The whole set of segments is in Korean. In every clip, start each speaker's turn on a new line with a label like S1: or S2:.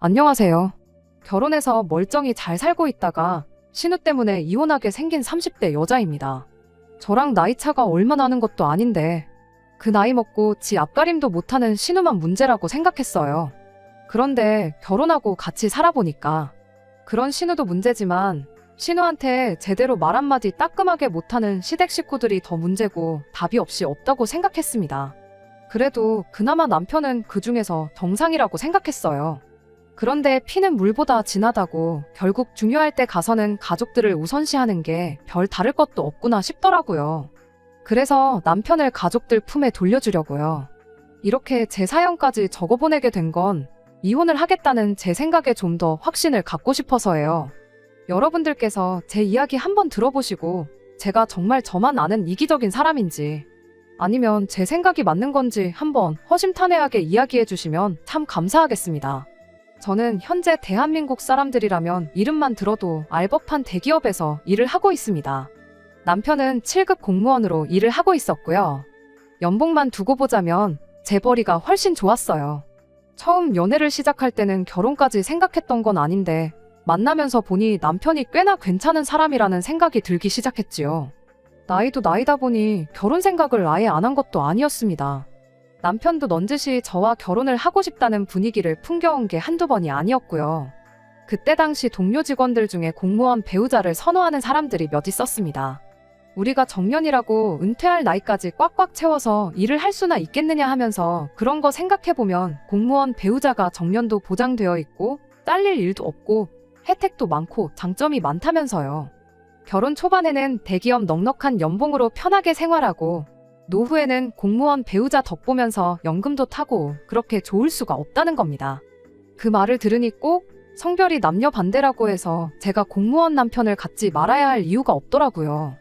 S1: 안녕하세요. 결혼해서 멀쩡히 잘 살고 있다가 신우 때문에 이혼하게 생긴 30대 여자입니다. 저랑 나이 차가 얼마 나는 것도 아닌데 그 나이 먹고 지 앞가림도 못하는 신우만 문제라고 생각했어요. 그런데 결혼하고 같이 살아보니까 그런 신우도 문제지만 신우한테 제대로 말 한마디 따끔하게 못하는 시댁 식구들이 더 문제고 답이 없이 없다고 생각했습니다. 그래도 그나마 남편은 그 중에서 정상이라고 생각했어요. 그런데 피는 물보다 진하다고 결국 중요할 때 가서는 가족들을 우선시하는 게 별 다를 것도 없구나 싶더라고요. 그래서 남편을 가족들 품에 돌려주려고요. 이렇게 제 사연까지 적어보내게 된 건 이혼을 하겠다는 제 생각에 좀 더 확신을 갖고 싶어서예요. 여러분들께서 제 이야기 한번 들어보시고 제가 정말 저만 아는 이기적인 사람인지 아니면 제 생각이 맞는 건지 한번 허심탄회하게 이야기해 주시면 참 감사하겠습니다. 저는 현재 대한민국 사람들이라면 이름만 들어도 알 법한 대기업에서 일을 하고 있습니다. 남편은 7급 공무원으로 일을 하고 있었고요. 연봉만 두고 보자면 재벌이가 훨씬 좋았어요. 처음 연애를 시작할 때는 결혼까지 생각했던 건 아닌데 만나면서 보니 남편이 꽤나 괜찮은 사람이라는 생각이 들기 시작했지요. 나이도 나이다 보니 결혼 생각을 아예 안 한 것도 아니었습니다. 남편도 넌지시 저와 결혼을 하고 싶다는 분위기를 풍겨온 게 한두 번이 아니었고요. 그때 당시 동료 직원들 중에 공무원 배우자를 선호하는 사람들이 몇 있었습니다. 우리가 정년이라고 은퇴할 나이까지 꽉꽉 채워서 일을 할 수나 있겠느냐 하면서 그런 거 생각해보면 공무원 배우자가 정년도 보장되어 있고 잘릴 일도 없고 혜택도 많고 장점이 많다면서요. 결혼 초반에는 대기업 넉넉한 연봉으로 편하게 생활하고 노후에는 공무원 배우자 덕보면서 연금도 타고 그렇게 좋을 수가 없다는 겁니다. 그 말을 들으니 꼭 성별이 남녀 반대라고 해서 제가 공무원 남편을 갖지 말아야 할 이유가 없더라고요.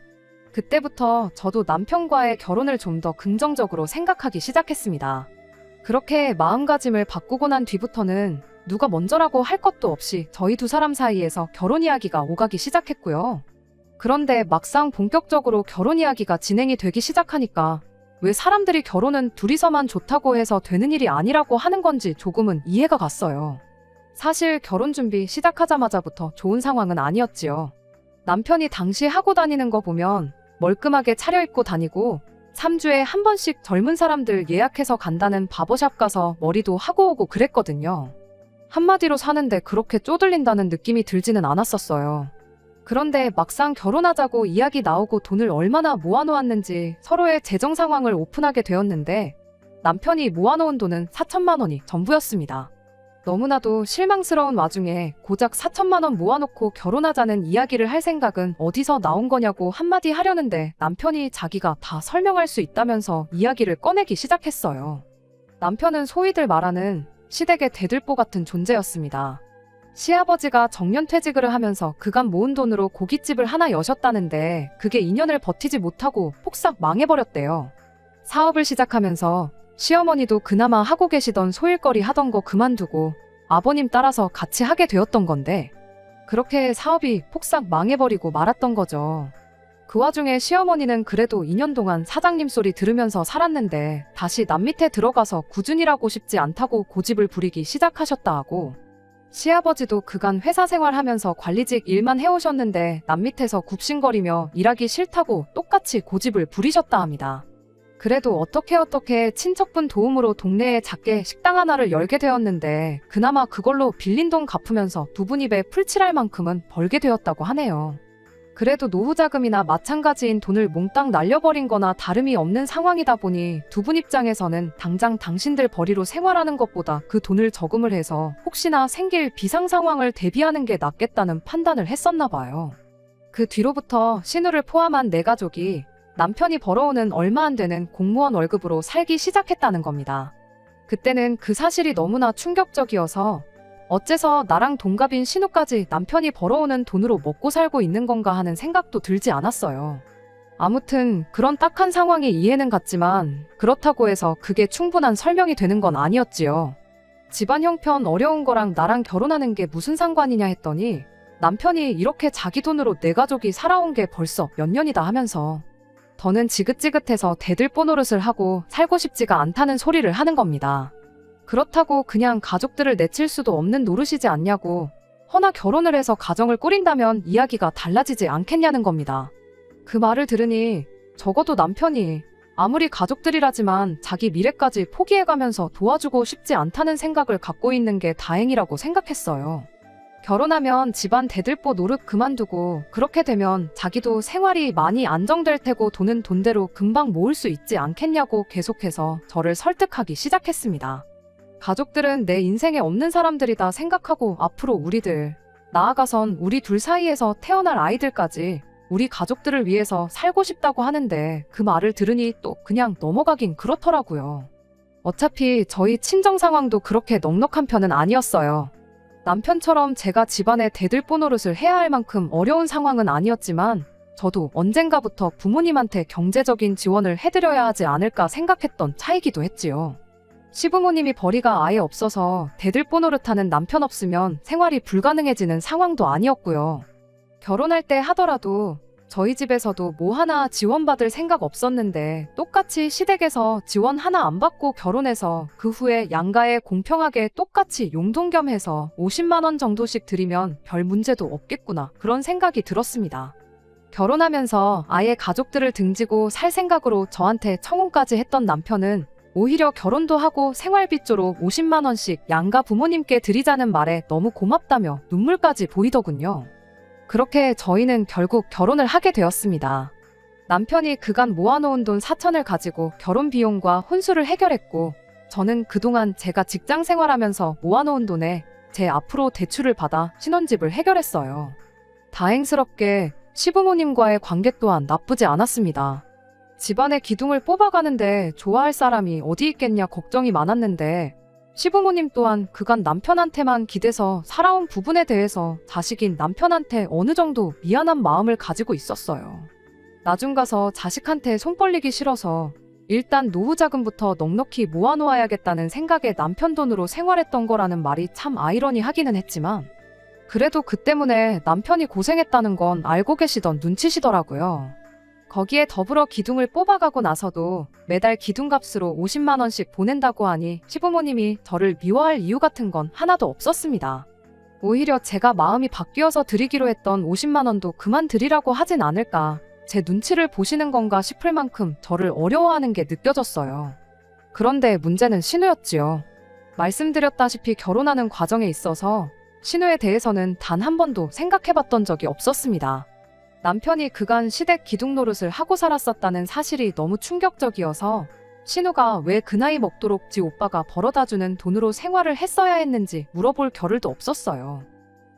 S1: 그때부터 저도 남편과의 결혼을 좀 더 긍정적으로 생각하기 시작했습니다. 그렇게 마음가짐을 바꾸고 난 뒤부터는 누가 먼저라고 할 것도 없이 저희 두 사람 사이에서 결혼 이야기가 오가기 시작했고요. 그런데 막상 본격적으로 결혼 이야기가 진행이 되기 시작하니까 왜 사람들이 결혼은 둘이서만 좋다고 해서 되는 일이 아니라고 하는 건지 조금은 이해가 갔어요. 사실 결혼 준비 시작하자마자부터 좋은 상황은 아니었지요. 남편이 당시 하고 다니는 거 보면 멀끔하게 차려입고 다니고 3주에 한 번씩 젊은 사람들 예약해서 간다는 바버샵 가서 머리도 하고 오고 그랬거든요. 한마디로 사는데 그렇게 쪼들린다는 느낌이 들지는 않았었어요. 그런데 막상 결혼하자고 이야기 나오고 돈을 얼마나 모아놓았는지 서로의 재정 상황을 오픈하게 되었는데 남편이 모아놓은 돈은 4천만 원이 전부였습니다. 너무나도 실망스러운 와중에 고작 4천만 원 모아놓고 결혼하자는 이야기를 할 생각은 어디서 나온 거냐고 한마디 하려는데 남편이 자기가 다 설명할 수 있다면서 이야기를 꺼내기 시작했어요. 남편은 소위들 말하는 시댁의 대들보 같은 존재였습니다. 시아버지가 정년퇴직을 하면서 그간 모은 돈으로 고깃집을 하나 여셨다는데 그게 2년을 버티지 못하고 폭삭 망해버렸대요. 사업을 시작하면서 시어머니도 그나마 하고 계시던 소일거리 하던 거 그만두고 아버님 따라서 같이 하게 되었던 건데 그렇게 사업이 폭삭 망해버리고 말았던 거죠. 그 와중에 시어머니는 그래도 2년 동안 사장님 소리 들으면서 살았는데 다시 남 밑에 들어가서 꾸준히 일하고 싶지 않다고 고집을 부리기 시작하셨다 하고 시아버지도 그간 회사 생활하면서 관리직 일만 해오셨는데 남 밑에서 굽신거리며 일하기 싫다고 똑같이 고집을 부리셨다 합니다. 그래도 어떻게 친척분 도움으로 동네에 작게 식당 하나를 열게 되었는데 그나마 그걸로 빌린 돈 갚으면서 두 분 입에 풀칠할 만큼은 벌게 되었다고 하네요. 그래도 노후 자금이나 마찬가지인 돈을 몽땅 날려버린 거나 다름이 없는 상황이다 보니 두 분 입장에서는 당장 당신들 벌이로 생활하는 것보다 그 돈을 저금을 해서 혹시나 생길 비상 상황을 대비하는 게 낫겠다는 판단을 했었나 봐요. 그 뒤로부터 신우를 포함한 네 가족이 남편이 벌어오는 얼마 안 되는 공무원 월급으로 살기 시작했다는 겁니다. 그때는 그 사실이 너무나 충격적이어서 어째서 나랑 동갑인 신우까지 남편이 벌어오는 돈으로 먹고 살고 있는 건가 하는 생각도 들지 않았어요. 아무튼 그런 딱한 상황이 이해는 갔지만 그렇다고 해서 그게 충분한 설명이 되는 건 아니었지요. 집안 형편 어려운 거랑 나랑 결혼하는 게 무슨 상관이냐 했더니 남편이 이렇게 자기 돈으로 내 가족이 살아온 게 벌써 몇 년이다 하면서 더는 지긋지긋해서 대들보 노릇을 하고 살고 싶지가 않다는 소리를 하는 겁니다. 그렇다고 그냥 가족들을 내칠 수도 없는 노릇이지 않냐고. 허나 결혼을 해서 가정을 꾸린다면 이야기가 달라지지 않겠냐는 겁니다. 그 말을 들으니 적어도 남편이 아무리 가족들이라지만 자기 미래까지 포기해가면서 도와주고 싶지 않다는 생각을 갖고 있는 게 다행이라고 생각했어요. 결혼하면 집안 대들보 노릇 그만두고 그렇게 되면 자기도 생활이 많이 안정될 테고 돈은 돈대로 금방 모을 수 있지 않겠냐고 계속해서 저를 설득하기 시작했습니다. 가족들은 내 인생에 없는 사람들이다 생각하고 앞으로 우리들, 나아가선 우리 둘 사이에서 태어날 아이들까지 우리 가족들을 위해서 살고 싶다고 하는데 그 말을 들으니 또 그냥 넘어가긴 그렇더라고요. 어차피 저희 친정 상황도 그렇게 넉넉한 편은 아니었어요. 남편처럼 제가 집안에 대들보 노릇을 해야 할 만큼 어려운 상황은 아니었지만 저도 언젠가부터 부모님한테 경제적인 지원을 해드려야 하지 않을까 생각했던 차이기도 했지요. 시부모님이 벌이가 아예 없어서 대들보 노릇하는 남편 없으면 생활이 불가능해지는 상황도 아니었고요. 결혼할 때 하더라도 저희 집에서도 뭐 하나 지원받을 생각 없었는데 똑같이 시댁에서 지원 하나 안 받고 결혼해서 그 후에 양가에 공평하게 똑같이 용돈 겸 해서 50만 원 정도씩 드리면 별 문제도 없겠구나 그런 생각이 들었습니다. 결혼하면서 아예 가족들을 등지고 살 생각으로 저한테 청혼까지 했던 남편은 오히려 결혼도 하고 생활비조로 50만 원씩 양가 부모님께 드리자는 말에 너무 고맙다며 눈물까지 보이더군요. 그렇게 저희는 결국 결혼을 하게 되었습니다. 남편이 그간 모아놓은 돈 4천을 가지고 결혼 비용과 혼수를 해결했고 저는 그동안 제가 직장 생활하면서 모아놓은 돈에 제 앞으로 대출을 받아 신혼집을 해결했어요. 다행스럽게 시부모님과의 관계 또한 나쁘지 않았습니다. 집안의 기둥을 뽑아가는데 좋아할 사람이 어디 있겠냐 걱정이 많았는데 시부모님 또한 그간 남편한테만 기대서 살아온 부분에 대해서 자식인 남편한테 어느 정도 미안한 마음을 가지고 있었어요. 나중 가서 자식한테 손 벌리기 싫어서 일단 노후 자금부터 넉넉히 모아놓아야겠다는 생각에 남편 돈으로 생활했던 거라는 말이 참 아이러니하기는 했지만 그래도 그 때문에 남편이 고생했다는 건 알고 계시던 눈치시더라고요. 거기에 더불어 기둥을 뽑아가고 나서도 매달 기둥값으로 50만 원씩 보낸다고 하니 시부모님이 저를 미워할 이유 같은 건 하나도 없었습니다. 오히려 제가 마음이 바뀌어서 드리기로 했던 50만 원도 그만 드리라고 하진 않을까, 제 눈치를 보시는 건가 싶을 만큼 저를 어려워하는 게 느껴졌어요. 그런데 문제는 신우였지요. 말씀드렸다시피 결혼하는 과정에 있어서 신우에 대해서는 단 한 번도 생각해봤던 적이 없었습니다. 남편이 그간 시댁 기둥 노릇을 하고 살았었다는 사실이 너무 충격적이어서 신우가 왜 그 나이 먹도록 지 오빠가 벌어다주는 돈으로 생활을 했어야 했는지 물어볼 겨를도 없었어요.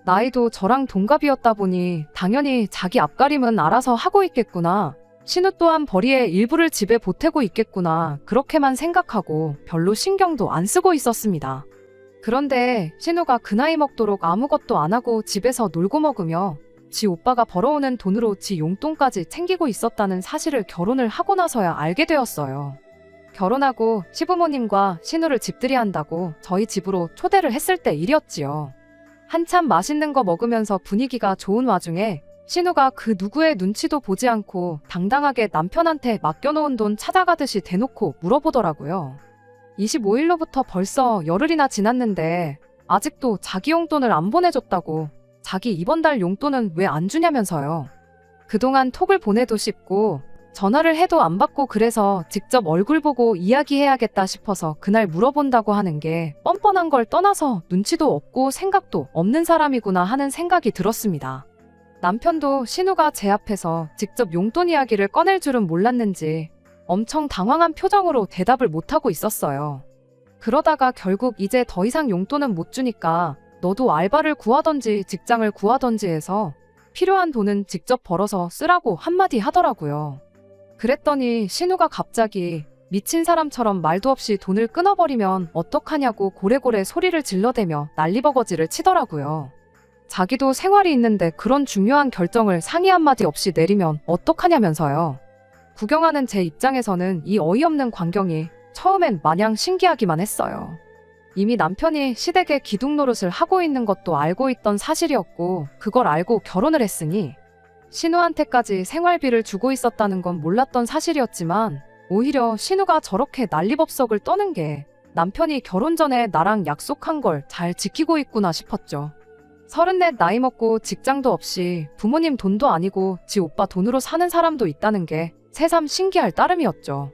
S1: 나이도 저랑 동갑이었다 보니 당연히 자기 앞가림은 알아서 하고 있겠구나, 신우 또한 벌이의 일부를 집에 보태고 있겠구나 그렇게만 생각하고 별로 신경도 안 쓰고 있었습니다. 그런데 신우가 그 나이 먹도록 아무것도 안 하고 집에서 놀고 먹으며 지 오빠가 벌어오는 돈으로 지 용돈까지 챙기고 있었다는 사실을 결혼을 하고 나서야 알게 되었어요. 결혼하고 시부모님과 신우를 집들이 한다고 저희 집으로 초대를 했을 때 일이었지요. 한참 맛있는 거 먹으면서 분위기가 좋은 와중에 신우가 그 누구의 눈치도 보지 않고 당당하게 남편한테 맡겨놓은 돈 찾아가듯이 대놓고 물어보더라고요. 25일로부터 벌써 열흘이나 지났는데 아직도 자기 용돈을 안 보내줬다고, 자기 이번 달 용돈은 왜 안 주냐면서요. 그동안 톡을 보내도 싶고 전화를 해도 안 받고 그래서 직접 얼굴 보고 이야기해야겠다 싶어서 그날 물어본다고 하는 게 뻔뻔한 걸 떠나서 눈치도 없고 생각도 없는 사람이구나 하는 생각이 들었습니다. 남편도 신우가 제 앞에서 직접 용돈 이야기를 꺼낼 줄은 몰랐는지 엄청 당황한 표정으로 대답을 못하고 있었어요. 그러다가 결국 이제 더 이상 용돈은 못 주니까 너도 알바를 구하던지 직장을 구하던지 해서 필요한 돈은 직접 벌어서 쓰라고 한마디 하더라고요. 그랬더니 신우가 갑자기 미친 사람처럼 말도 없이 돈을 끊어버리면 어떡하냐고 고래고래 소리를 질러대며 난리버거지를 치더라고요. 자기도 생활이 있는데 그런 중요한 결정을 상의 한마디 없이 내리면 어떡하냐면서요. 구경하는 제 입장에서는 이 어이없는 광경이 처음엔 마냥 신기하기만 했어요. 이미 남편이 시댁에 기둥 노릇을 하고 있는 것도 알고 있던 사실이었고 그걸 알고 결혼을 했으니 신우한테까지 생활비를 주고 있었다는 건 몰랐던 사실이었지만 오히려 신우가 저렇게 난리법석을 떠는 게 남편이 결혼 전에 나랑 약속한 걸 잘 지키고 있구나 싶었죠. 34 나이 먹고 직장도 없이 부모님 돈도 아니고 지 오빠 돈으로 사는 사람도 있다는 게 새삼 신기할 따름이었죠.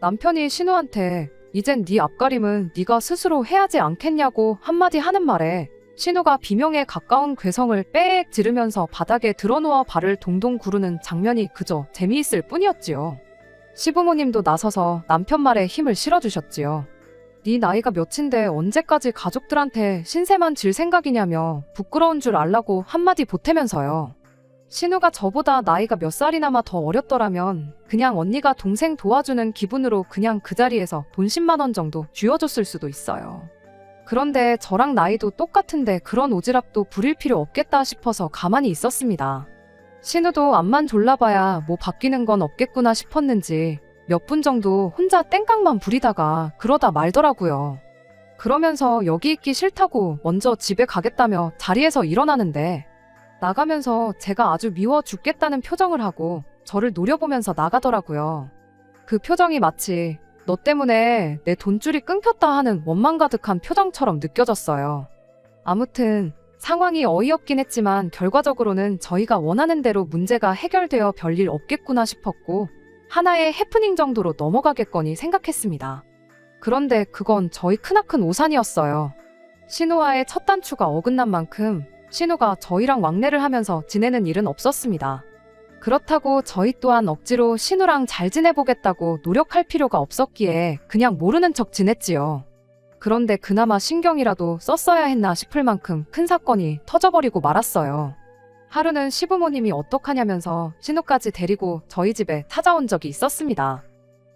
S1: 남편이 신우한테 이젠 네 앞가림은 네가 스스로 해야지 않겠냐고 한마디 하는 말에 신우가 비명에 가까운 괴성을 빼액 지르면서 바닥에 드러누워 발을 동동 구르는 장면이 그저 재미있을 뿐이었지요. 시부모님도 나서서 남편 말에 힘을 실어주셨지요. 네 나이가 몇인데 언제까지 가족들한테 신세만 질 생각이냐며 부끄러운 줄 알라고 한마디 보태면서요. 신우가 저보다 나이가 몇 살이나마 더 어렸더라면 그냥 언니가 동생 도와주는 기분으로 그냥 그 자리에서 돈 10만 원 정도 쥐어줬을 수도 있어요. 그런데 저랑 나이도 똑같은데 그런 오지랖도 부릴 필요 없겠다 싶어서 가만히 있었습니다. 신우도 앞만 졸라봐야 뭐 바뀌는 건 없겠구나 싶었는지 몇 분 정도 혼자 땡깡만 부리다가 그러다 말더라고요. 그러면서 여기 있기 싫다고 먼저 집에 가겠다며 자리에서 일어나는데 나가면서 제가 아주 미워 죽겠다는 표정을 하고 저를 노려보면서 나가더라고요. 그 표정이 마치 너 때문에 내 돈줄이 끊겼다 하는 원망 가득한 표정처럼 느껴졌어요. 아무튼 상황이 어이없긴 했지만 결과적으로는 저희가 원하는 대로 문제가 해결되어 별일 없겠구나 싶었고 하나의 해프닝 정도로 넘어가겠거니 생각했습니다. 그런데 그건 저희 크나큰 오산이었어요. 신우와의 첫 단추가 어긋난 만큼 신우가 저희랑 왕래를 하면서 지내는 일은 없었습니다. 그렇다고 저희 또한 억지로 신우랑 잘 지내보겠다고 노력할 필요가 없었기에 그냥 모르는 척 지냈지요. 그런데 그나마 신경이라도 썼어야 했나 싶을 만큼 큰 사건이 터져버리고 말았어요. 하루는 시부모님이 어떡하냐면서 신우까지 데리고 저희 집에 찾아온 적이 있었습니다.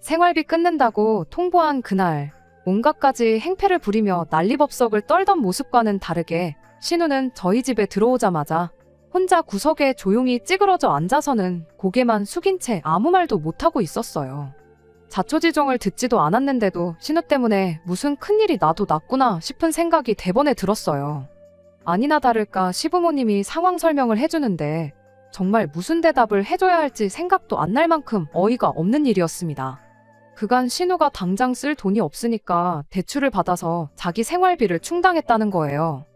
S1: 생활비 끊는다고 통보한 그날 온갖까지 행패를 부리며 난리법석을 떨던 모습과는 다르게 신우는 저희 집에 들어오자마자 혼자 구석에 조용히 찌그러져 앉아서는 고개만 숙인 채 아무 말도 못하고 있었어요. 자초지종을 듣지도 않았는데도 신우 때문에 무슨 큰일이 나도 났구나 싶은 생각이 대번에 들었어요. 아니나 다를까 시부모님이 상황 설명을 해주는데 정말 무슨 대답을 해줘야 할지 생각도 안 날 만큼 어이가 없는 일이었습니다. 그간 신우가 당장 쓸 돈이 없으니까 대출을 받아서 자기 생활비를 충당했다는 거예요.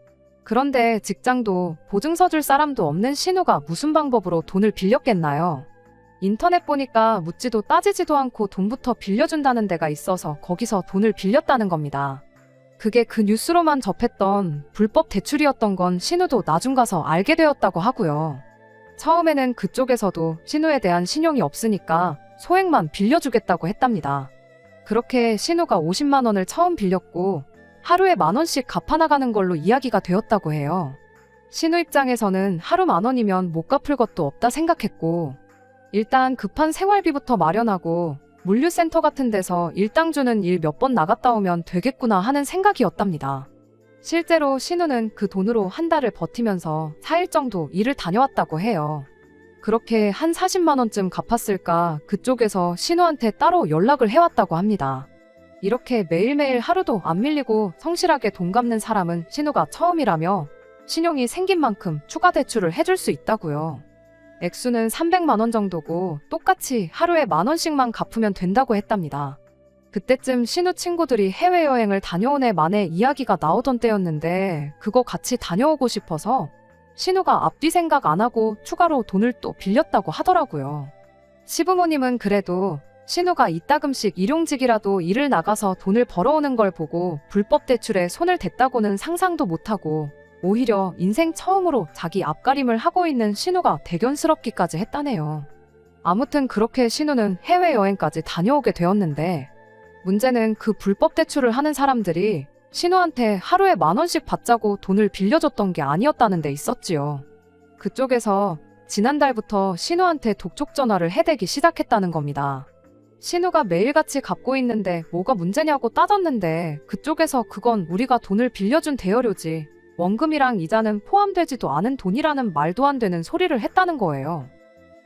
S1: 그런데 직장도 보증서 줄 사람도 없는 신우가 무슨 방법으로 돈을 빌렸겠나요? 인터넷 보니까 묻지도 따지지도 않고 돈부터 빌려준다는 데가 있어서 거기서 돈을 빌렸다는 겁니다. 그게 그 뉴스로만 접했던 불법 대출이었던 건 신우도 나중 가서 알게 되었다고 하고요. 처음에는 그쪽에서도 신우에 대한 신용이 없으니까 소액만 빌려주겠다고 했답니다. 그렇게 신우가 50만 원을 처음 빌렸고 하루에 10,000원씩 갚아나가는 걸로 이야기가 되었다고 해요. 신우 입장에서는 하루 10,000원이면 못 갚을 것도 없다 생각했고 일단 급한 생활비부터 마련하고 물류센터 같은 데서 일당 주는 일 몇 번 나갔다 오면 되겠구나 하는 생각이었답니다. 실제로 신우는 그 돈으로 한 달을 버티면서 4일 정도 일을 다녀왔다고 해요. 그렇게 한 40만 원쯤 갚았을까 그쪽에서 신우한테 따로 연락을 해왔다고 합니다. 이렇게 매일매일 하루도 안 밀리고 성실하게 돈 갚는 사람은 신우가 처음이라며 신용이 생긴 만큼 추가 대출을 해줄 수 있다고요. 액수는 300만 원 정도고 똑같이 하루에 10,000원씩만 갚으면 된다고 했답니다. 그때쯤 신우 친구들이 해외여행을 다녀온 해 만에 이야기가 나오던 때였는데 그거 같이 다녀오고 싶어서 신우가 앞뒤 생각 안 하고 추가로 돈을 또 빌렸다고 하더라고요. 시부모님은 그래도 신우가 이따금씩 일용직이라도 일을 나가서 돈을 벌어오는 걸 보고 불법 대출에 손을 댔다고는 상상도 못하고 오히려 인생 처음으로 자기 앞가림을 하고 있는 신우가 대견스럽기까지 했다네요. 아무튼 그렇게 신우는 해외여행까지 다녀오게 되었는데 문제는 그 불법 대출을 하는 사람들이 신우한테 하루에 10,000원씩 받자고 돈을 빌려줬던 게 아니었다는 데 있었지요. 그쪽에서 지난달부터 신우한테 독촉 전화를 해대기 시작했다는 겁니다. 신우가 매일같이 갚고 있는데 뭐가 문제냐고 따졌는데 그쪽에서 그건 우리가 돈을 빌려준 대여료지 원금이랑 이자는 포함되지도 않은 돈이라는 말도 안 되는 소리를 했다는 거예요.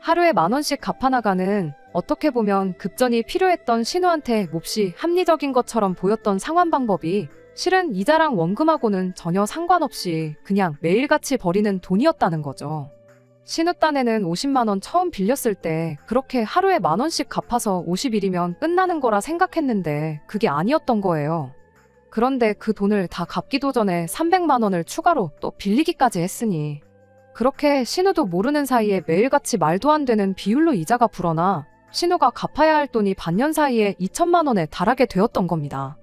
S1: 하루에 10,000원씩 갚아나가는 어떻게 보면 급전이 필요했던 신우한테 몹시 합리적인 것처럼 보였던 상환 방법이 실은 이자랑 원금하고는 전혀 상관없이 그냥 매일같이 버리는 돈이었다는 거죠. 신우 딴에는 50만 원 처음 빌렸을 때 그렇게 하루에 10,000원씩 갚아서 50일이면 끝나는 거라 생각했는데 그게 아니었던 거예요. 그런데 그 돈을 다 갚기도 전에 300만 원을 추가로 또 빌리기까지 했으니 그렇게 신우도 모르는 사이에 매일같이 말도 안 되는 비율로 이자가 불어나 신우가 갚아야 할 돈이 반년 사이에 2천만 원에 달하게 되었던 겁니다.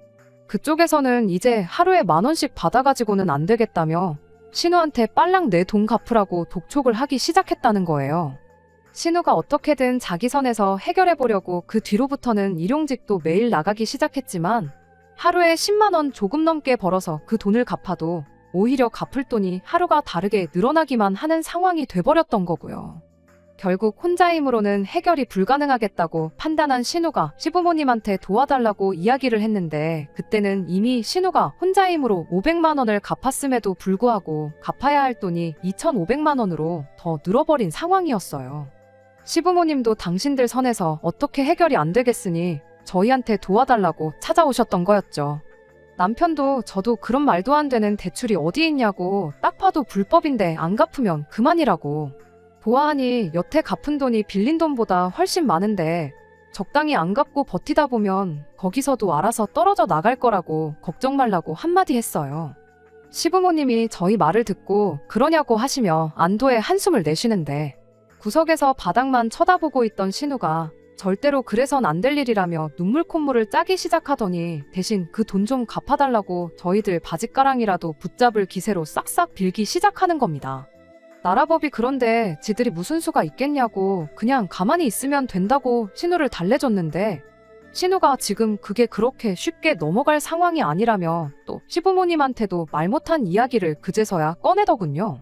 S1: 그쪽에서는 이제 하루에 10,000원씩 받아가지고는 안 되겠다며 신우한테 빨랑 내 돈 갚으라고 독촉을 하기 시작했다는 거예요. 신우가 어떻게든 자기 선에서 해결해보려고 그 뒤로부터는 일용직도 매일 나가기 시작했지만 하루에 10만 원 조금 넘게 벌어서 그 돈을 갚아도 오히려 갚을 돈이 하루가 다르게 늘어나기만 하는 상황이 돼버렸던 거고요. 결국 혼자 힘으로는 해결이 불가능하겠다고 판단한 신우가 시부모님한테 도와달라고 이야기를 했는데 그때는 이미 신우가 혼자 힘으로 500만 원을 갚았음에도 불구하고 갚아야 할 돈이 2,500만 원으로 더 늘어버린 상황이었어요. 시부모님도 당신들 선에서 어떻게 해결이 안 되겠으니 저희한테 도와달라고 찾아오셨던 거였죠. 남편도 저도 그런 말도 안 되는 대출이 어디 있냐고 딱 봐도 불법인데 안 갚으면 그만이라고. 보아하니 여태 갚은 돈이 빌린 돈보다 훨씬 많은데 적당히 안 갚고 버티다 보면 거기서도 알아서 떨어져 나갈 거라고 걱정 말라고 한마디 했어요. 시부모님이 저희 말을 듣고 그러냐고 하시며 안도의 한숨을 내쉬는데 구석에서 바닥만 쳐다보고 있던 신우가 절대로 그래선 안 될 일이라며 눈물 콧물을 짜기 시작하더니 대신 그 돈 좀 갚아달라고 저희들 바짓가랑이라도 붙잡을 기세로 싹싹 빌기 시작하는 겁니다. 나라법이 그런데 지들이 무슨 수가 있겠냐고 그냥 가만히 있으면 된다고 신우를 달래줬는데 신우가 지금 그게 그렇게 쉽게 넘어갈 상황이 아니라며 또 시부모님한테도 말 못한 이야기를 그제서야 꺼내더군요.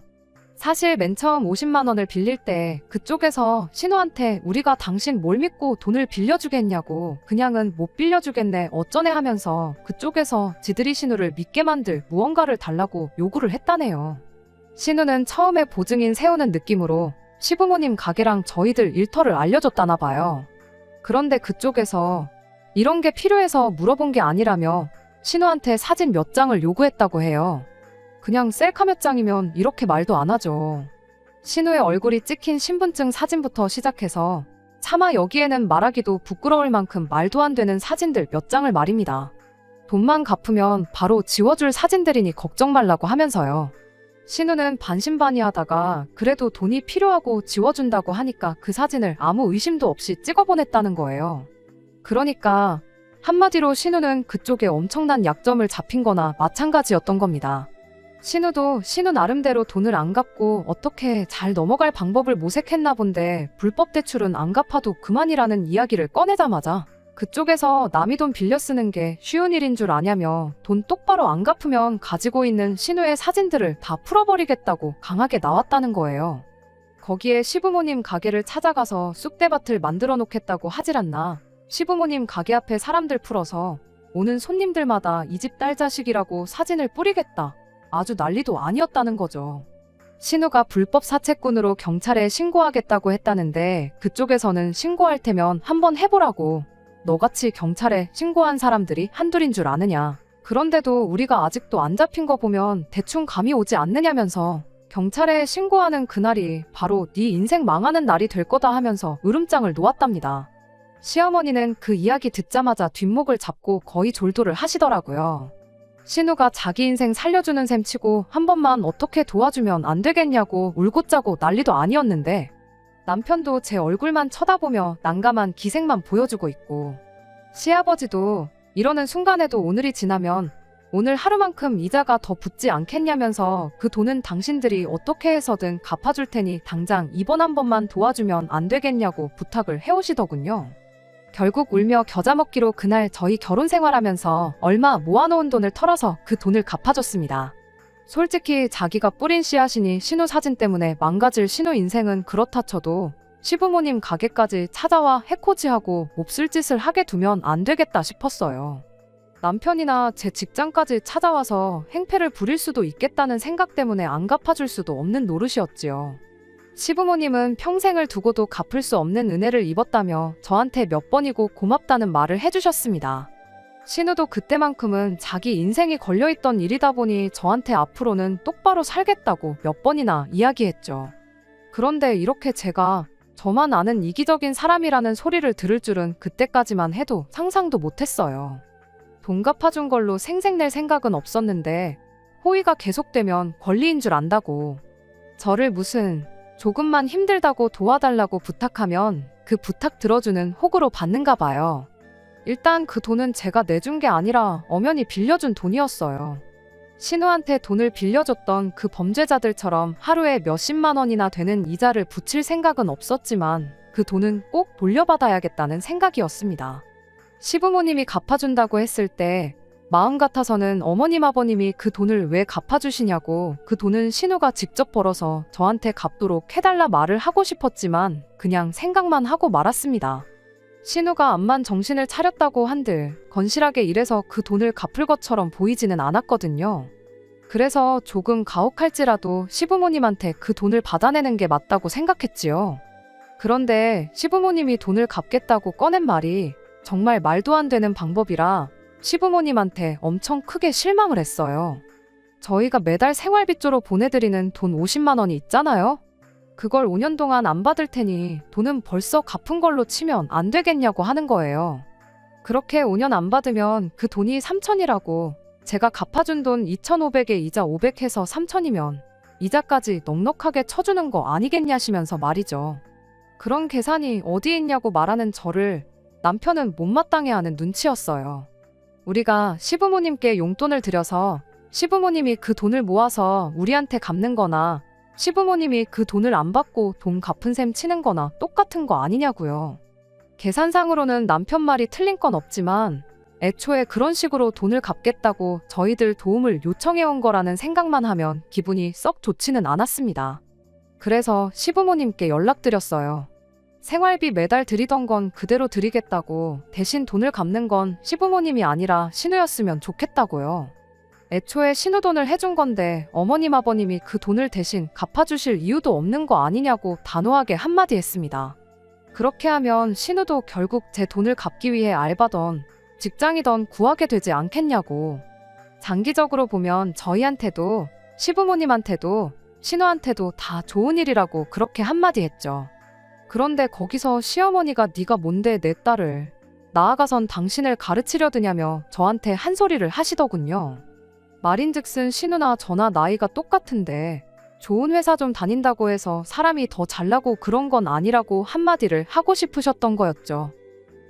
S1: 사실 맨 처음 50만 원을 빌릴 때 그쪽에서 신우한테 우리가 당신 뭘 믿고 돈을 빌려주겠냐고 그냥은 못 빌려주겠네 어쩌네 하면서 그쪽에서 지들이 신우를 믿게 만들 무언가를 달라고 요구를 했다네요. 신우는 처음에 보증인 세우는 느낌으로 시부모님 가게랑 저희들 일터를 알려줬다나 봐요. 그런데 그쪽에서 이런 게 필요해서 물어본 게 아니라며 신우한테 사진 몇 장을 요구했다고 해요. 그냥 셀카 몇 장이면 이렇게 말도 안 하죠. 신우의 얼굴이 찍힌 신분증 사진부터 시작해서 차마 여기에는 말하기도 부끄러울 만큼 말도 안 되는 사진들 몇 장을 말입니다. 돈만 갚으면 바로 지워줄 사진들이니 걱정 말라고 하면서요. 신우는 반신반의하다가 그래도 돈이 필요하고 지워준다고 하니까 그 사진을 아무 의심도 없이 찍어보냈다는 거예요. 그러니까 한마디로 신우는 그쪽에 엄청난 약점을 잡힌 거나 마찬가지였던 겁니다. 신우도 신우 나름대로 돈을 안 갚고 어떻게 잘 넘어갈 방법을 모색했나 본데 불법 대출은 안 갚아도 그만이라는 이야기를 꺼내자마자 그쪽에서 남이 돈 빌려 쓰는 게 쉬운 일인 줄 아냐며 돈 똑바로 안 갚으면 가지고 있는 신우의 사진들을 다 풀어버리겠다고 강하게 나왔다는 거예요. 거기에 시부모님 가게를 찾아가서 쑥대밭을 만들어 놓겠다고 하질 않나. 시부모님 가게 앞에 사람들 풀어서 오는 손님들마다 이 집 딸 자식이라고 사진을 뿌리겠다. 아주 난리도 아니었다는 거죠. 신우가 불법 사채꾼으로 경찰에 신고하겠다고 했다는데 그쪽에서는 신고할 테면 한번 해보라고. 너같이 경찰에 신고한 사람들이 한둘인 줄 아느냐. 그런데도 우리가 아직도 안 잡힌 거 보면 대충 감이 오지 않느냐면서 경찰에 신고하는 그날이 바로 네 인생 망하는 날이 될 거다 하면서 으름장을 놓았답니다. 시어머니는 그 이야기 듣자마자 뒷목을 잡고 거의 졸도를 하시더라고요. 신우가 자기 인생 살려주는 셈 치고 한 번만 어떻게 도와주면 안 되겠냐고 울고 짜고 난리도 아니었는데 남편도 제 얼굴만 쳐다보며 난감한 기색만 보여주고 있고 시아버지도 이러는 순간에도 오늘이 지나면 오늘 하루만큼 이자가 더 붙지 않겠냐면서 그 돈은 당신들이 어떻게 해서든 갚아줄 테니 당장 이번 한 번만 도와주면 안 되겠냐고 부탁을 해오시더군요. 결국 울며 겨자 먹기로 그날 저희 결혼 생활하면서 얼마 모아놓은 돈을 털어서 그 돈을 갚아줬습니다. 솔직히 자기가 뿌린 씨앗이니 신우 사진 때문에 망가질 신우 인생은 그렇다 쳐도 시부모님 가게까지 찾아와 해코지하고 몹쓸 짓을 하게 두면 안 되겠다 싶었어요. 남편이나 제 직장까지 찾아와서 행패를 부릴 수도 있겠다는 생각 때문에 안 갚아줄 수도 없는 노릇이었지요. 시부모님은 평생을 두고도 갚을 수 없는 은혜를 입었다며 저한테 몇 번이고 고맙다는 말을 해주셨습니다. 신우도 그때만큼은 자기 인생이 걸려있던 일이다 보니 저한테 앞으로는 똑바로 살겠다고 몇 번이나 이야기했죠. 그런데 이렇게 제가 저만 아는 이기적인 사람이라는 소리를 들을 줄은 그때까지만 해도 상상도 못했어요. 돈 갚아준 걸로 생색낼 생각은 없었는데 호의가 계속되면 권리인 줄 안다고 저를 무슨 조금만 힘들다고 도와달라고 부탁하면 그 부탁 들어주는 호구로 받는가 봐요. 일단 그 돈은 제가 내준 게 아니라 엄연히 빌려준 돈이었어요. 신우한테 돈을 빌려줬던 그 범죄자들처럼 하루에 몇십만 원이나 되는 이자를 붙일 생각은 없었지만 그 돈은 꼭 돌려받아야겠다는 생각이었습니다. 시부모님이 갚아준다고 했을 때 마음 같아서는 어머님 아버님이 그 돈을 왜 갚아주시냐고 그 돈은 신우가 직접 벌어서 저한테 갚도록 해달라 말을 하고 싶었지만 그냥 생각만 하고 말았습니다. 신우가 암만 정신을 차렸다고 한들 건실하게 일해서 그 돈을 갚을 것처럼 보이지는 않았거든요. 그래서 조금 가혹할지라도 시부모님한테 그 돈을 받아내는 게 맞다고 생각했지요. 그런데 시부모님이 돈을 갚겠다고 꺼낸 말이 정말 말도 안 되는 방법이라 시부모님한테 엄청 크게 실망을 했어요. 저희가 매달 생활비조로 보내드리는 돈 50만 원이 있잖아요. 그걸 5년 동안 안 받을 테니 돈은 벌써 갚은 걸로 치면 안 되겠냐고 하는 거예요. 그렇게 5년 안 받으면 그 돈이 3천이라고 제가 갚아준 돈 2,500에 이자 500 해서 3천이면 이자까지 넉넉하게 쳐주는 거 아니겠냐시면서 말이죠. 그런 계산이 어디 있냐고 말하는 저를 남편은 못마땅해하는 눈치였어요. 우리가 시부모님께 용돈을 드려서 시부모님이 그 돈을 모아서 우리한테 갚는 거나 시부모님이 그 돈을 안 받고 돈 갚은 셈 치는 거나 똑같은 거 아니냐고요. 계산상으로는 남편 말이 틀린 건 없지만 애초에 그런 식으로 돈을 갚겠다고 저희들 도움을 요청해온 거라는 생각만 하면 기분이 썩 좋지는 않았습니다. 그래서 시부모님께 연락드렸어요. 생활비 매달 드리던 건 그대로 드리겠다고 대신 돈을 갚는 건 시부모님이 아니라 신우였으면 좋겠다고요. 애초에 신우 돈을 해준 건데 어머님 아버님이 그 돈을 대신 갚아주실 이유도 없는 거 아니냐고 단호하게 한마디 했습니다. 그렇게 하면 신우도 결국 제 돈을 갚기 위해 알바던 직장이던 구하게 되지 않겠냐고. 장기적으로 보면 저희한테도 시부모님한테도 신우한테도 다 좋은 일이라고 그렇게 한마디 했죠. 그런데 거기서 시어머니가 네가 뭔데 내 딸을 나아가선 당신을 가르치려 드냐며 저한테 한 소리를 하시더군요. 말인즉슨 신우나 저나 나이가 똑같은데 좋은 회사 좀 다닌다고 해서 사람이 더 잘나고 그런 건 아니라고 한마디를 하고 싶으셨던 거였죠.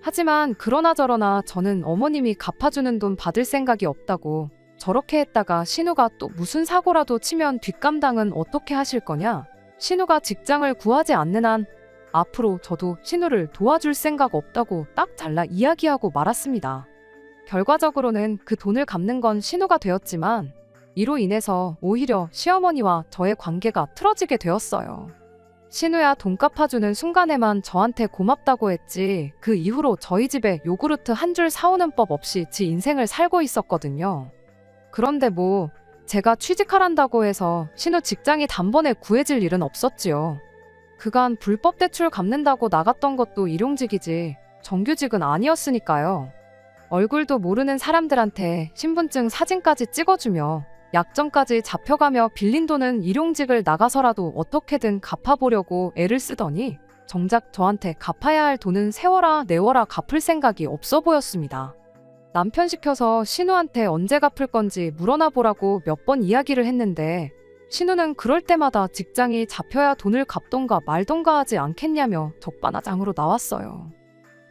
S1: 하지만 그러나 저러나 저는 어머님이 갚아주는 돈 받을 생각이 없다고 저렇게 했다가 신우가 또 무슨 사고라도 치면 뒷감당은 어떻게 하실 거냐? 신우가 직장을 구하지 않는 한 앞으로 저도 신우를 도와줄 생각 없다고 딱 잘라 이야기하고 말았습니다. 결과적으로는 그 돈을 갚는 건 신우가 되었지만 이로 인해서 오히려 시어머니와 저의 관계가 틀어지게 되었어요. 신우야 돈 갚아주는 순간에만 저한테 고맙다고 했지 그 이후로 저희 집에 요구르트 한 줄 사오는 법 없이 지 인생을 살고 있었거든요. 그런데 뭐 제가 취직하란다고 해서 신우 직장이 단번에 구해질 일은 없었지요. 그간 불법 대출 갚는다고 나갔던 것도 일용직이지 정규직은 아니었으니까요. 얼굴도 모르는 사람들한테 신분증 사진까지 찍어주며 약정까지 잡혀가며 빌린 돈은 일용직을 나가서라도 어떻게든 갚아보려고 애를 쓰더니 정작 저한테 갚아야 할 돈은 세워라 내워라 갚을 생각이 없어 보였습니다. 남편 시켜서 신우한테 언제 갚을 건지 물어나 보라고 몇 번 이야기를 했는데 신우는 그럴 때마다 직장이 잡혀야 돈을 갚던가 말던가 하지 않겠냐며 적반하장으로 나왔어요.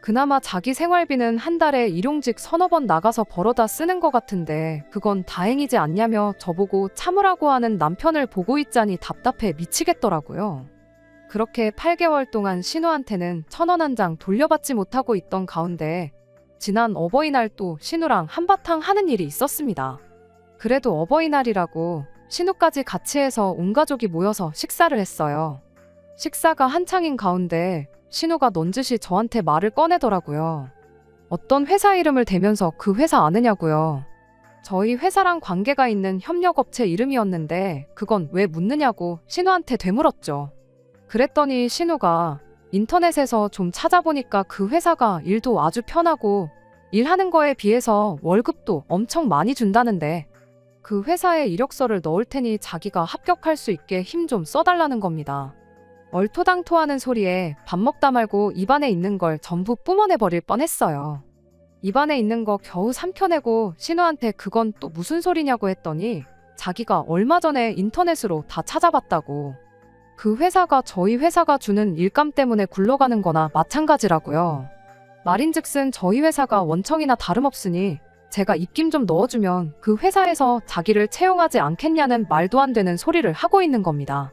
S1: 그나마 자기 생활비는 한 달에 일용직 서너 번 나가서 벌어다 쓰는 것 같은데 그건 다행이지 않냐며 저보고 참으라고 하는 남편을 보고 있자니 답답해 미치겠더라고요. 그렇게 8개월 동안 신우한테는 1,000원 한 장 돌려받지 못하고 있던 가운데 지난 어버이날 또 신우랑 한바탕 하는 일이 있었습니다. 그래도 어버이날이라고 신우까지 같이 해서 온 가족이 모여서 식사를 했어요. 식사가 한창인 가운데 신우가 넌지시 저한테 말을 꺼내더라고요. 어떤 회사 이름을 대면서 그 회사 아느냐고요. 저희 회사랑 관계가 있는 협력업체 이름이었는데 그건 왜 묻느냐고 신우한테 되물었죠. 그랬더니 신우가 인터넷에서 좀 찾아보니까 그 회사가 일도 아주 편하고 일하는 거에 비해서 월급도 엄청 많이 준다는데 그 회사에 이력서를 넣을 테니 자기가 합격할 수 있게 힘 좀 써달라는 겁니다. 얼토당토하는 소리에 밥 먹다 말고 입안에 있는 걸 전부 뿜어내버릴 뻔했어요. 입안에 있는 거 겨우 삼켜내고 신우한테 그건 또 무슨 소리냐고 했더니 자기가 얼마 전에 인터넷으로 다 찾아봤다고. 그 회사가 저희 회사가 주는 일감 때문에 굴러가는 거나 마찬가지라고요. 말인즉슨 저희 회사가 원청이나 다름없으니 제가 입김 좀 넣어주면 그 회사에서 자기를 채용하지 않겠냐는 말도 안 되는 소리를 하고 있는 겁니다.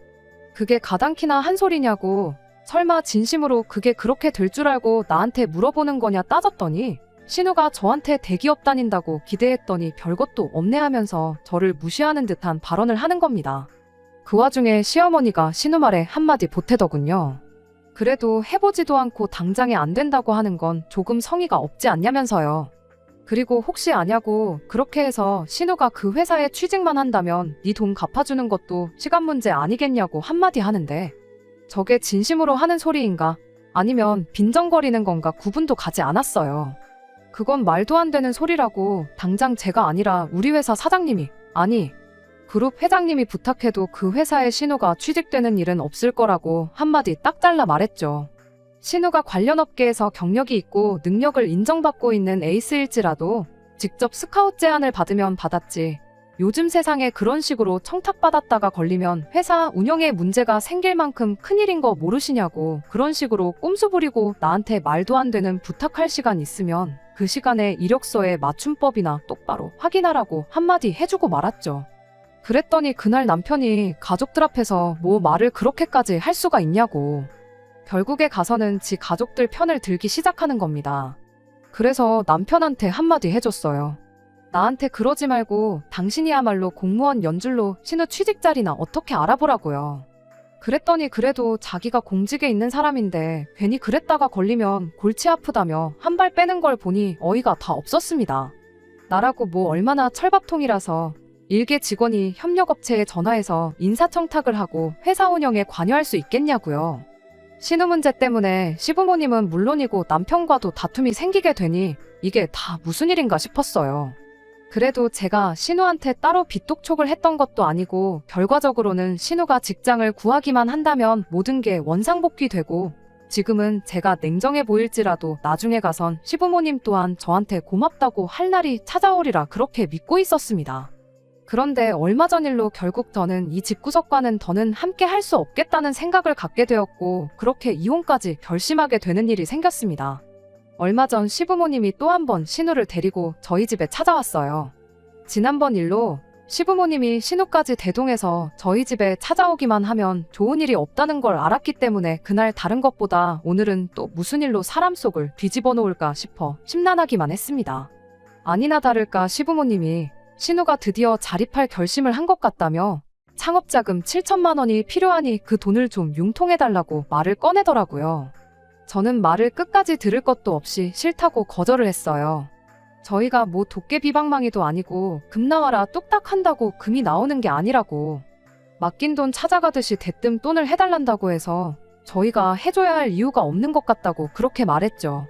S1: 그게 가당키나 한 소리냐고. 설마 진심으로 그게 그렇게 될 줄 알고 나한테 물어보는 거냐 따졌더니 신우가 저한테 대기업 다닌다고 기대했더니 별것도 없네 하면서 저를 무시하는 듯한 발언을 하는 겁니다. 그 와중에 시어머니가 신우 말에 한마디 보태더군요. 그래도 해보지도 않고 당장에 안 된다고 하는 건 조금 성의가 없지 않냐면서요. 그리고 혹시 아냐고 그렇게 해서 신우가 그 회사에 취직만 한다면 네 돈 갚아주는 것도 시간 문제 아니겠냐고 한마디 하는데 저게 진심으로 하는 소리인가 아니면 빈정거리는 건가 구분도 가지 않았어요. 그건 말도 안 되는 소리라고 당장 제가 아니라 우리 회사 사장님이 아니 그룹 회장님이 부탁해도 그 회사에 신우가 취직되는 일은 없을 거라고 한마디 딱 잘라 말했죠. 신우가 관련 업계에서 경력이 있고 능력을 인정받고 있는 에이스일지라도 직접 스카웃 제안을 받으면 받았지. 요즘 세상에 그런 식으로 청탁받았다가 걸리면 회사 운영에 문제가 생길 만큼 큰일인 거 모르시냐고 그런 식으로 꼼수 부리고 나한테 말도 안 되는 부탁할 시간 있으면 그 시간에 이력서에 맞춤법이나 똑바로 확인하라고 한마디 해주고 말았죠. 그랬더니 그날 남편이 가족들 앞에서 뭐 말을 그렇게까지 할 수가 있냐고. 결국에 가서는 지 가족들 편을 들기 시작하는 겁니다. 그래서 남편한테 한마디 해줬어요. 나한테 그러지 말고 당신이야말로 공무원 연줄로 신우 취직 자리나 어떻게 알아보라고요. 그랬더니 그래도 자기가 공직에 있는 사람인데 괜히 그랬다가 걸리면 골치 아프다며 한 발 빼는 걸 보니 어이가 다 없었습니다. 나라고 뭐 얼마나 철밥통이라서 일개 직원이 협력업체에 전화해서 인사청탁을 하고 회사 운영에 관여할 수 있겠냐고요. 신우 문제 때문에 시부모님은 물론이고 남편과도 다툼이 생기게 되니 이게 다 무슨 일인가 싶었어요. 그래도 제가 신우한테 따로 빚독촉을 했던 것도 아니고 결과적으로는 신우가 직장을 구하기만 한다면 모든 게 원상복귀되고 지금은 제가 냉정해 보일지라도 나중에 가선 시부모님 또한 저한테 고맙다고 할 날이 찾아오리라 그렇게 믿고 있었습니다. 그런데 얼마 전 일로 결국 저는 이 집구석과는 더는 함께 할 수 없겠다는 생각을 갖게 되었고 그렇게 이혼까지 결심하게 되는 일이 생겼습니다. 얼마 전 시부모님이 또 한 번 신우를 데리고 저희 집에 찾아왔어요. 지난번 일로 시부모님이 신우까지 대동해서 저희 집에 찾아오기만 하면 좋은 일이 없다는 걸 알았기 때문에 그날 다른 것보다 오늘은 또 무슨 일로 사람 속을 뒤집어 놓을까 싶어 심란하기만 했습니다. 아니나 다를까 시부모님이 신우가 드디어 자립할 결심을 한 것 같다며 창업자금 7천만 원이 필요하니 그 돈을 좀 융통해달라고 말을 꺼내더라고요. 저는 말을 끝까지 들을 것도 없이 싫다고 거절을 했어요. 저희가 뭐 도깨비방망이도 아니고 금 나와라 뚝딱 한다고 금이 나오는 게 아니라고. 맡긴 돈 찾아가듯이 대뜸 돈을 해달란다고 해서 저희가 해줘야 할 이유가 없는 것 같다고 그렇게 말했죠.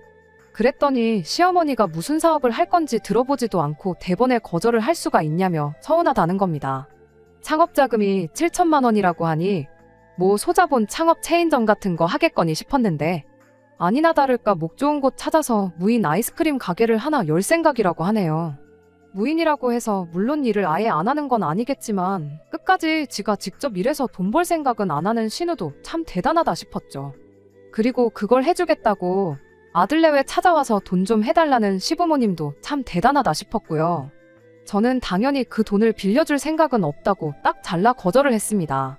S1: 그랬더니 시어머니가 무슨 사업을 할 건지 들어보지도 않고 대번에 거절을 할 수가 있냐며 서운하다는 겁니다. 창업자금이 7천만 원이라고 하니 뭐 소자본 창업 체인점 같은 거 하겠거니 싶었는데 아니나 다를까 목 좋은 곳 찾아서 무인 아이스크림 가게를 하나 열 생각이라고 하네요. 무인이라고 해서 물론 일을 아예 안 하는 건 아니겠지만 끝까지 지가 직접 일해서 돈 벌 생각은 안 하는 신우도 참 대단하다 싶었죠. 그리고 그걸 해주겠다고 아들내외 찾아와서 돈 좀 해달라는 시부모님도 참 대단하다 싶었고요. 저는 당연히 그 돈을 빌려줄 생각은 없다고 딱 잘라 거절을 했습니다.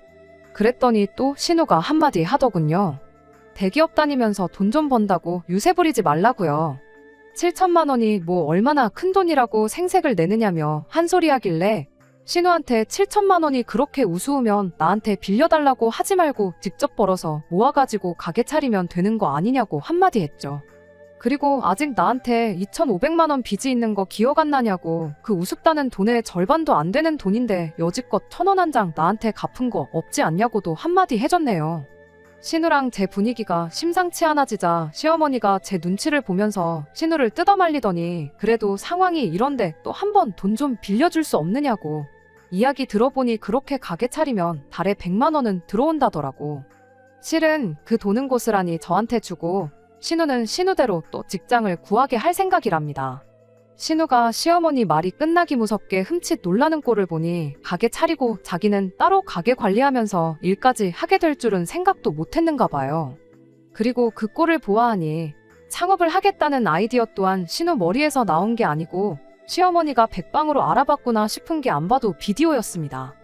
S1: 그랬더니 또 신우가 한마디 하더군요. 대기업 다니면서 돈 좀 번다고 유세 부리지 말라고요. 7천만 원이 뭐 얼마나 큰 돈이라고 생색을 내느냐며 한 소리 하길래 신우한테 7천만 원이 그렇게 우스우면 나한테 빌려달라고 하지 말고 직접 벌어서 모아가지고 가게 차리면 되는 거 아니냐고 한마디 했죠. 그리고 아직 나한테 2,500만 원 빚이 있는 거 기억 안 나냐고 그 우습다는 돈의 절반도 안 되는 돈인데 여지껏 1,000원 한 장 나한테 갚은 거 없지 않냐고도 한마디 해줬네요. 신우랑 제 분위기가 심상치 않아지자 시어머니가 제 눈치를 보면서 신우를 뜯어말리더니 그래도 상황이 이런데 또 한 번 돈 좀 빌려줄 수 없느냐고. 이야기 들어보니 그렇게 가게 차리면 달에 100만 원은 들어온다더라고. 실은 그 돈은 고스란히 저한테 주고 신우는 신우대로 또 직장을 구하게 할 생각이랍니다. 신우가 시어머니 말이 끝나기 무섭게 흠칫 놀라는 꼴을 보니 가게 차리고 자기는 따로 가게 관리하면서 일까지 하게 될 줄은 생각도 못했는가 봐요. 그리고 그 꼴을 보아하니 창업을 하겠다는 아이디어 또한 신우 머리에서 나온 게 아니고 시어머니가 백방으로 알아봤구나 싶은 게 안 봐도 비디오였습니다.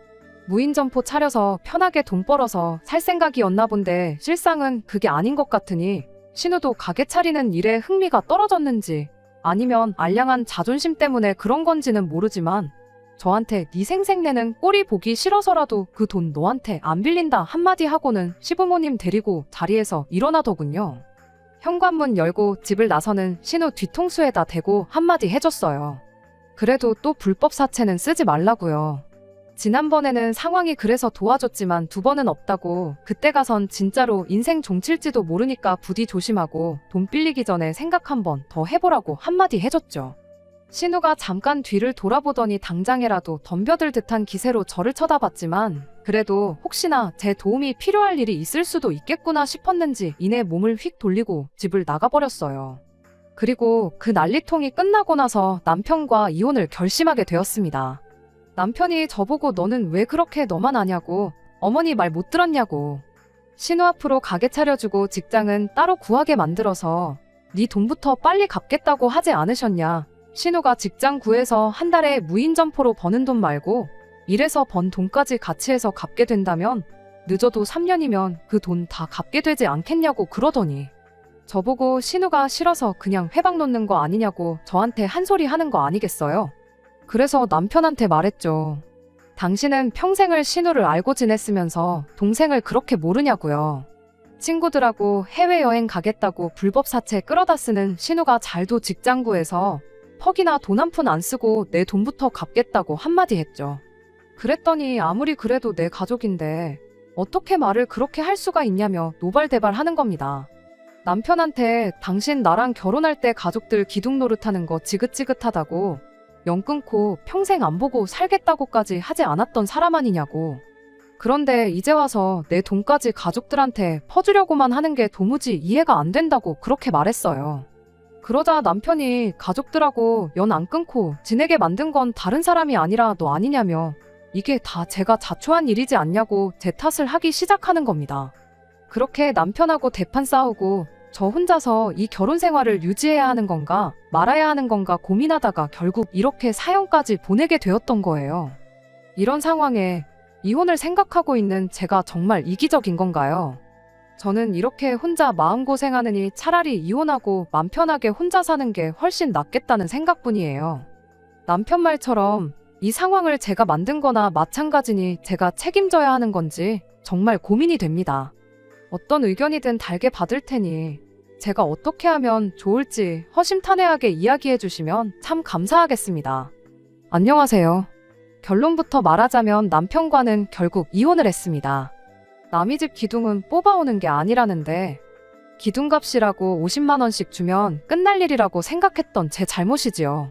S1: 무인점포 차려서 편하게 돈 벌어서 살 생각이었나 본데 실상은 그게 아닌 것 같으니 신우도 가게 차리는 일에 흥미가 떨어졌는지 아니면 알량한 자존심 때문에 그런 건지는 모르지만 저한테 네 생색내는 꼴이 보기 싫어서라도 그 돈 너한테 안 빌린다 한마디 하고는 시부모님 데리고 자리에서 일어나더군요. 현관문 열고 집을 나서는 신우 뒤통수에다 대고 한마디 해줬어요. 그래도 또 불법 사채는 쓰지 말라고요. 지난번에는 상황이 그래서 도와줬지만 두 번은 없다고 그때 가선 진짜로 인생 종칠지도 모르니까 부디 조심하고 돈 빌리기 전에 생각 한번 더 해보라고 한마디 해줬죠. 신우가 잠깐 뒤를 돌아보더니 당장에라도 덤벼들 듯한 기세로 저를 쳐다봤지만 그래도 혹시나 제 도움이 필요할 일이 있을 수도 있겠구나 싶었는지 이내 몸을 휙 돌리고 집을 나가버렸어요. 그리고 그 난리통이 끝나고 나서 남편과 이혼을 결심하게 되었습니다. 남편이 저보고 너는 왜 그렇게 너만 아냐고 어머니 말 못 들었냐고 신우 앞으로 가게 차려주고 직장은 따로 구하게 만들어서 네 돈부터 빨리 갚겠다고 하지 않으셨냐. 신우가 직장 구해서 한 달에 무인점포로 버는 돈 말고 일해서 번 돈까지 같이 해서 갚게 된다면 늦어도 3년이면 그 돈 다 갚게 되지 않겠냐고 그러더니 저보고 신우가 싫어서 그냥 회방 놓는 거 아니냐고 저한테 한 소리 하는 거 아니겠어요? 그래서 남편한테 말했죠. 당신은 평생을 신우를 알고 지냈으면서 동생을 그렇게 모르냐고요. 친구들하고 해외여행 가겠다고 불법 사채 끌어다 쓰는 신우가 잘도 직장 구해서 퍽이나 돈 한 푼 안 쓰고 내 돈부터 갚겠다고 한마디 했죠. 그랬더니 아무리 그래도 내 가족인데 어떻게 말을 그렇게 할 수가 있냐며 노발대발 하는 겁니다. 남편한테 당신 나랑 결혼할 때 가족들 기둥 노릇하는 거 지긋지긋하다고 연 끊고 평생 안 보고 살겠다고까지 하지 않았던 사람 아니냐고. 그런데 이제 와서 내 돈까지 가족들한테 퍼주려고만 하는 게 도무지 이해가 안 된다고 그렇게 말했어요. 그러자 남편이 가족들하고 연 안 끊고 지내게 만든 건 다른 사람이 아니라 너 아니냐며 이게 다 제가 자초한 일이지 않냐고 제 탓을 하기 시작하는 겁니다. 그렇게 남편하고 대판 싸우고 저 혼자서 이 결혼 생활을 유지해야 하는 건가 말아야 하는 건가 고민하다가 결국 이렇게 사연까지 보내게 되었던 거예요. 이런 상황에 이혼을 생각하고 있는 제가 정말 이기적인 건가요? 저는 이렇게 혼자 마음고생하느니 차라리 이혼하고 맘 편하게 혼자 사는 게 훨씬 낫겠다는 생각뿐이에요. 남편 말처럼 이 상황을 제가 만든 거나 마찬가지니 제가 책임져야 하는 건지 정말 고민이 됩니다. 어떤 의견이든 달게 받을 테니 제가 어떻게 하면 좋을지 허심탄회하게 이야기해 주시면 참 감사하겠습니다. 안녕하세요. 결론부터 말하자면 남편과는 결국 이혼을 했습니다. 남의 집 기둥은 뽑아오는 게 아니라는데 기둥값이라고 50만 원씩 주면 끝날 일이라고 생각했던 제 잘못이지요.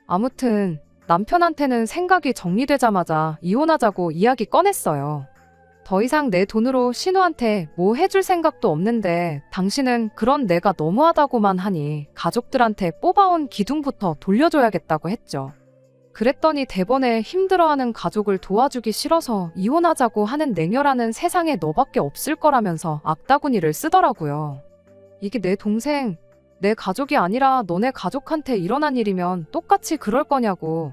S1: 아무튼 남편한테는 생각이 정리되자마자 이혼하자고 이야기 꺼냈어요. 더 이상 내 돈으로 신우한테 뭐 해줄 생각도 없는데 당신은 그런 내가 너무하다고만 하니 가족들한테 뽑아온 기둥부터 돌려줘야겠다고 했죠. 그랬더니 대번에 힘들어하는 가족을 도와주기 싫어서 이혼하자고 하는 냉혈하는 세상에 너밖에 없을 거라면서 악다구니를 쓰더라고요. 이게 내 동생, 내 가족이 아니라 너네 가족한테 일어난 일이면 똑같이 그럴 거냐고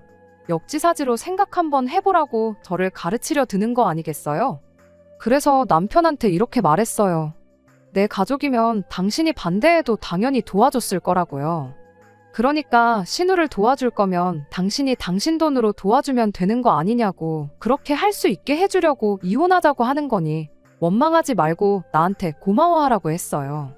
S1: 역지사지로 생각 한번 해보라고 저를 가르치려 드는 거 아니겠어요? 그래서 남편한테 이렇게 말했어요. 내 가족이면 당신이 반대해도 당연히 도와줬을 거라고요. 그러니까 신우를 도와줄 거면 당신이 당신 돈으로 도와주면 되는 거 아니냐고 그렇게 할 수 있게 해주려고 이혼하자고 하는 거니 원망하지 말고 나한테 고마워하라고 했어요.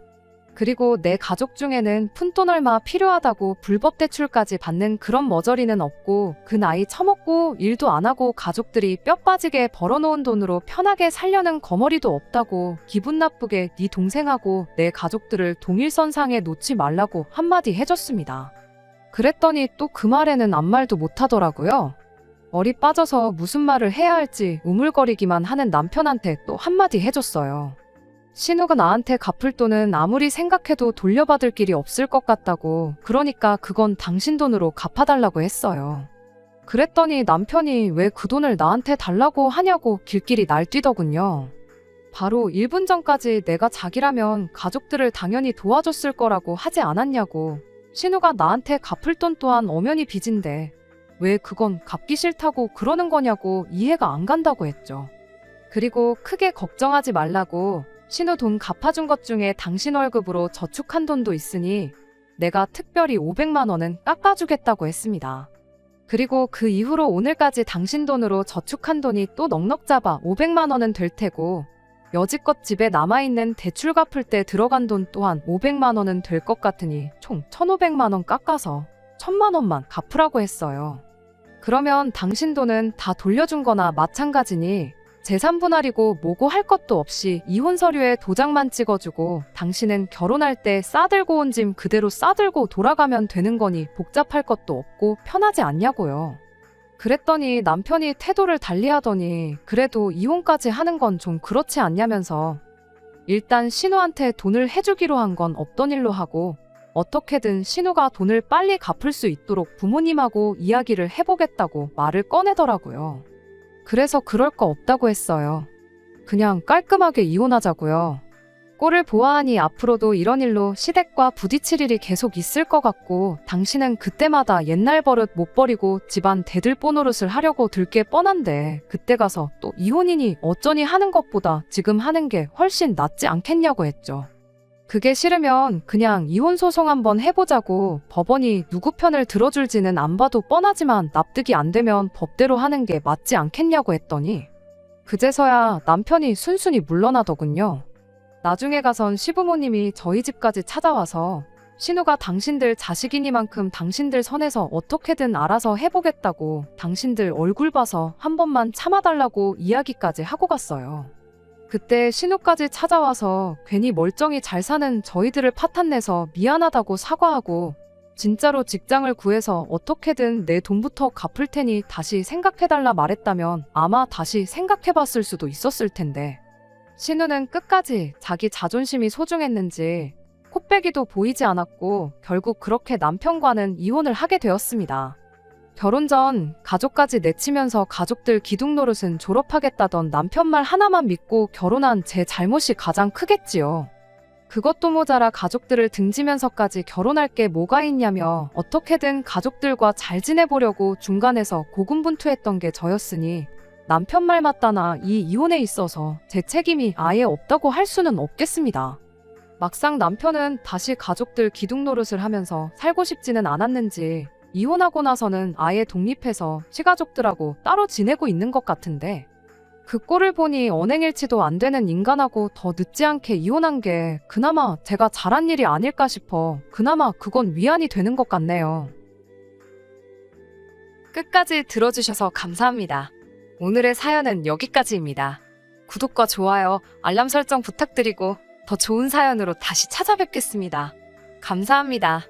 S1: 그리고 내 가족 중에는 푼돈 얼마 필요하다고 불법 대출까지 받는 그런 머저리는 없고 그 나이 처먹고 일도 안 하고 가족들이 뼈 빠지게 벌어놓은 돈으로 편하게 살려는 거머리도 없다고 기분 나쁘게 네 동생하고 내 가족들을 동일선상에 놓지 말라고 한마디 해줬습니다. 그랬더니 또 그 말에는 아무 말도 못하더라고요. 머리 빠져서 무슨 말을 해야 할지 우물거리기만 하는 남편한테 또 한마디 해줬어요. 신우가 나한테 갚을 돈은 아무리 생각해도 돌려받을 길이 없을 것 같다고, 그러니까 그건 당신 돈으로 갚아달라고 했어요. 그랬더니 남편이 왜 그 돈을 나한테 달라고 하냐고 길길이 날뛰더군요. 바로 1분 전까지 내가 자기라면 가족들을 당연히 도와줬을 거라고 하지 않았냐고. 신우가 나한테 갚을 돈 또한 엄연히 빚인데 왜 그건 갚기 싫다고 그러는 거냐고 이해가 안 간다고 했죠. 그리고 크게 걱정하지 말라고, 신우 돈 갚아준 것 중에 당신 월급으로 저축한 돈도 있으니 내가 특별히 500만 원은 깎아주겠다고 했습니다. 그리고 그 이후로 오늘까지 당신 돈으로 저축한 돈이 또 넉넉 잡아 500만 원은 될 테고, 여지껏 집에 남아있는 대출 갚을 때 들어간 돈 또한 500만 원은 될 것 같으니 총 1,500만 원 깎아서 1,000만 원만 갚으라고 했어요. 그러면 당신 돈은 다 돌려준 거나 마찬가지니 재산 분할이고 뭐고 할 것도 없이 이혼 서류에 도장만 찍어주고 당신은 결혼할 때 싸들고 온 짐 그대로 싸들고 돌아가면 되는 거니 복잡할 것도 없고 편하지 않냐고요. 그랬더니 남편이 태도를 달리하더니 그래도 이혼까지 하는 건 좀 그렇지 않냐면서 일단 신우한테 돈을 해주기로 한 건 없던 일로 하고 어떻게든 신우가 돈을 빨리 갚을 수 있도록 부모님하고 이야기를 해보겠다고 말을 꺼내더라고요. 그래서 그럴 거 없다고 했어요. 그냥 깔끔하게 이혼하자고요. 꼴을 보아하니 앞으로도 이런 일로 시댁과 부딪힐 일이 계속 있을 것 같고 당신은 그때마다 옛날 버릇 못 버리고 집안 대들보 노릇을 하려고 들 게 뻔한데 그때 가서 또 이혼이니 어쩌니 하는 것보다 지금 하는 게 훨씬 낫지 않겠냐고 했죠. 그게 싫으면 그냥 이혼 소송 한번 해보자고, 법원이 누구 편을 들어줄지는 안 봐도 뻔하지만 납득이 안 되면 법대로 하는 게 맞지 않겠냐고 했더니 그제서야 남편이 순순히 물러나더군요. 나중에 가선 시부모님이 저희 집까지 찾아와서 신우가 당신들 자식이니만큼 당신들 선에서 어떻게든 알아서 해보겠다고 당신들 얼굴 봐서 한 번만 참아달라고 이야기까지 하고 갔어요. 그때 신우까지 찾아와서 괜히 멀쩡히 잘 사는 저희들을 파탄내서 미안하다고 사과하고 진짜로 직장을 구해서 어떻게든 내 돈부터 갚을 테니 다시 생각해달라 말했다면 아마 다시 생각해봤을 수도 있었을 텐데, 신우는 끝까지 자기 자존심이 소중했는지 코빼기도 보이지 않았고 결국 그렇게 남편과는 이혼을 하게 되었습니다. 결혼 전 가족까지 내치면서 가족들 기둥 노릇은 졸업하겠다던 남편 말 하나만 믿고 결혼한 제 잘못이 가장 크겠지요. 그것도 모자라 가족들을 등지면서까지 결혼할 게 뭐가 있냐며 어떻게든 가족들과 잘 지내보려고 중간에서 고군분투했던 게 저였으니 남편 말 맞다나 이 이혼에 있어서 제 책임이 아예 없다고 할 수는 없겠습니다. 막상 남편은 다시 가족들 기둥 노릇을 하면서 살고 싶지는 않았는지 이혼하고 나서는 아예 독립해서 시가족들하고 따로 지내고 있는 것 같은데, 그 꼴을 보니 언행일치도 안 되는 인간하고 더 늦지 않게 이혼한 게 그나마 제가 잘한 일이 아닐까 싶어 그나마 그건 위안이 되는 것 같네요. 끝까지 들어주셔서 감사합니다. 오늘의 사연은 여기까지입니다. 구독과 좋아요, 알람 설정 부탁드리고 더 좋은 사연으로 다시 찾아뵙겠습니다. 감사합니다.